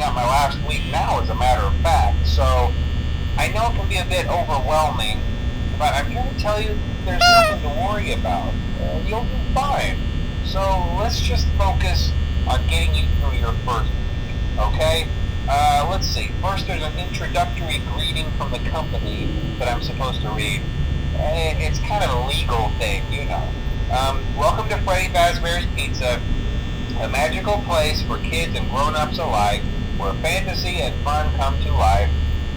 finishing up my last week now, as a matter of fact. So I know it can be a bit overwhelming, but I'm here to tell you there's nothing to worry about. You'll do fine. So let's just focus on getting you through your first week, okay? Let's see. First, there's an introductory greeting from the company that I'm supposed to read. It's kind of a legal thing, you know. Welcome to Freddy Fazbear's Pizza, a magical place for kids and grown-ups alike, where fantasy and fun come to life.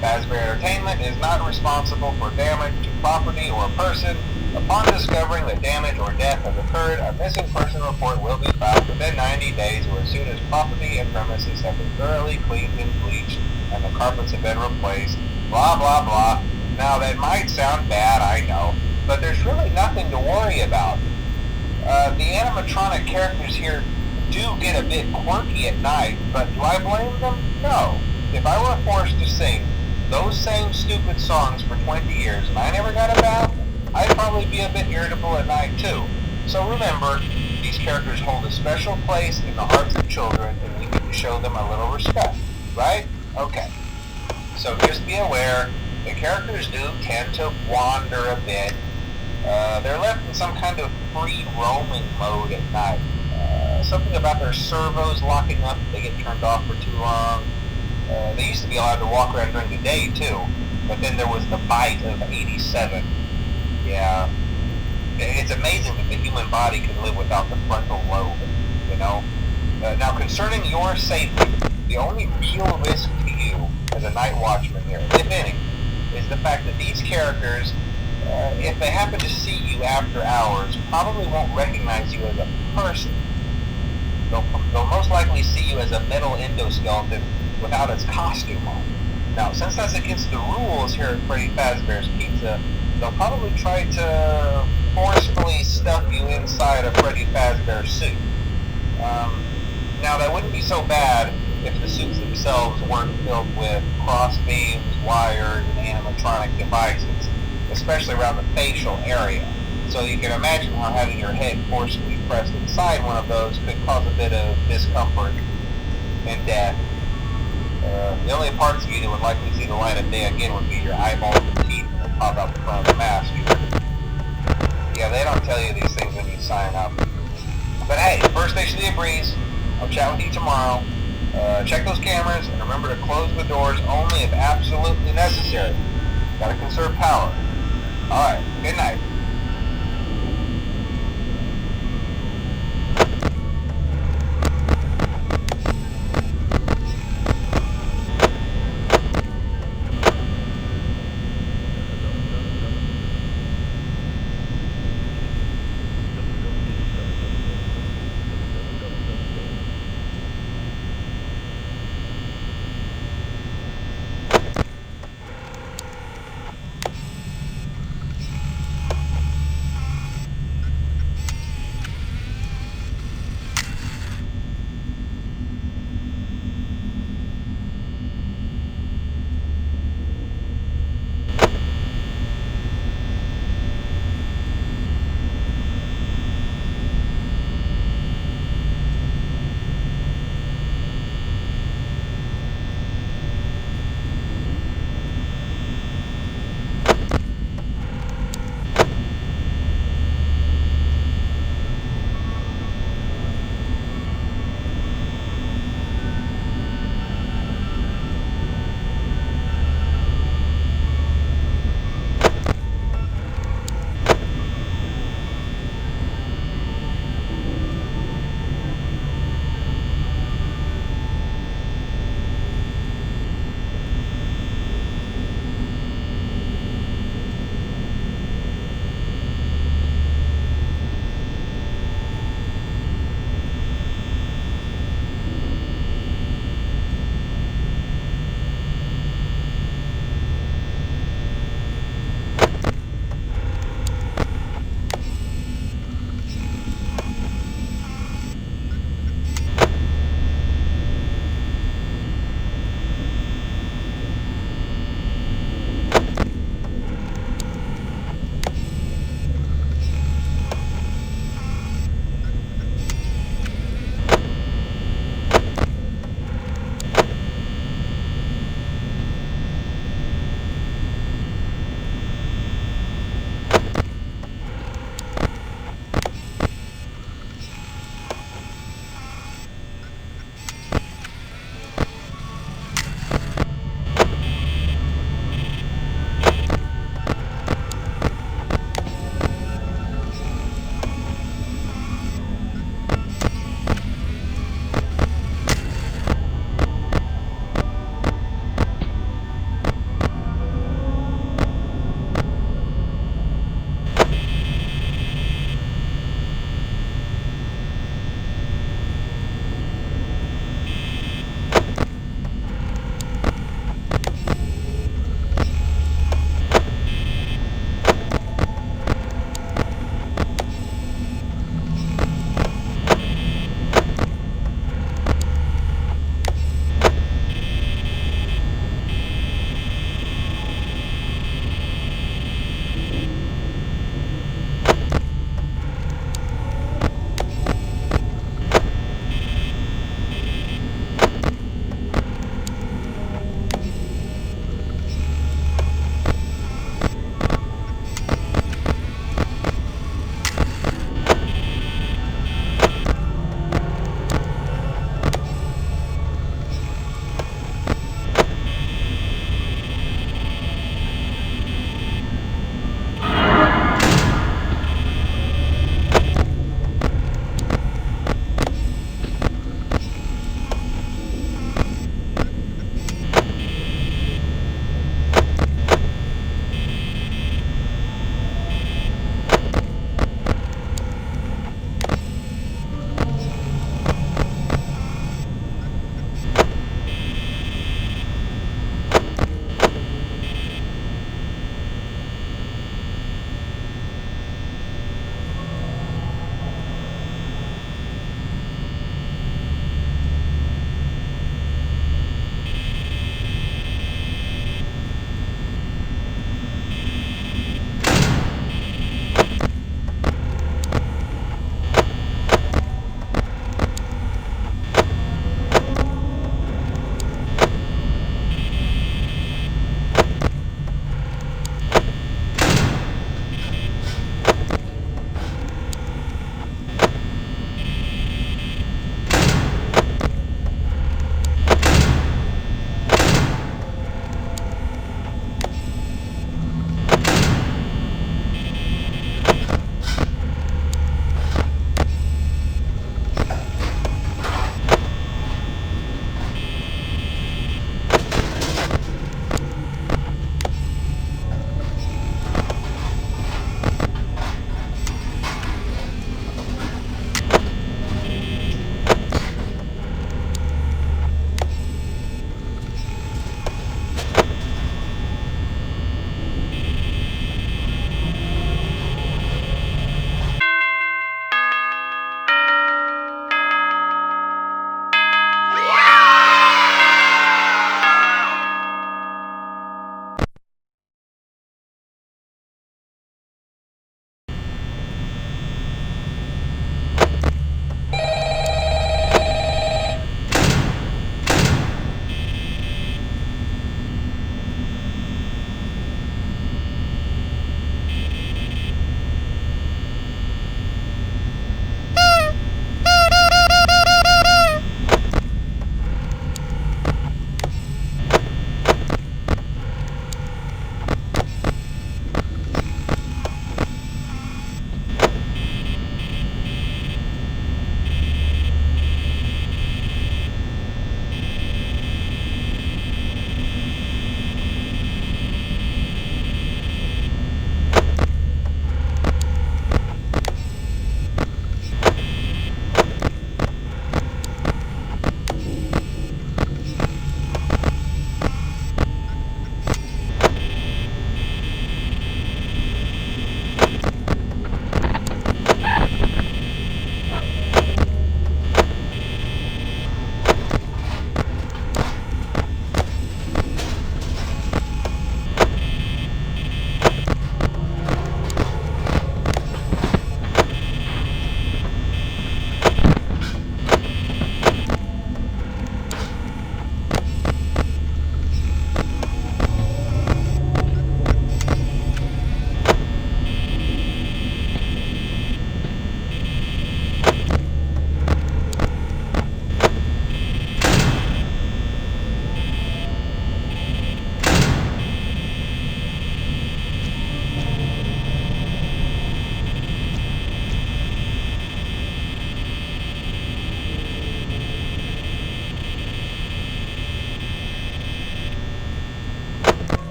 Fazbear Entertainment is not responsible for damage to property or person. Upon discovering that damage or death has occurred, a missing person report will be filed within 90 days or as soon as property and premises have been thoroughly cleaned and bleached and the carpets have been replaced. Blah, blah, blah. Now, that might sound bad, I know, but there's really nothing to worry about. The animatronic characters here do get a bit quirky at night, but do I blame them? No. If I were forced to sing those same stupid songs for 20 years and I never got a bath, I'd probably be a bit irritable at night too. So remember, these characters hold a special place in the hearts of children and we need to show them a little respect, right? Okay. So just be aware, the characters do tend to wander a bit. They're left in some kind of free roaming mode at night. Something about their servos locking up if they get turned off for too long. They used to be allowed to walk around during the day too, but then there was the bite of 87. Yeah, it's amazing that the human body can live without the frontal lobe, you know. Now, concerning your safety, the only real risk to you as a night watchman here, if any, is the fact that these characters, if they happen to see you after hours, probably won't recognize you as a person. They'll most likely see you as a metal endoskeleton without its costume on. Now, since that's against the rules here at Freddy Fazbear's Pizza, they'll probably try to forcefully stuff you inside a Freddy Fazbear suit. Now, that wouldn't be so bad if the suits themselves weren't filled with cross beams, wires, and animatronic devices, especially around the facial area. So you can imagine how having your head forcefully pressed inside one of those could cause a bit of discomfort and death. The only parts of you that would likely see the light of day again would be your eyeballs and teeth that pop out the front of the mask. Yeah, they don't tell you these things when you sign up. But hey, first station of the breeze. I'll chat with you tomorrow. Check those cameras and remember to close the doors only if absolutely necessary. Gotta conserve power. Alright, good night.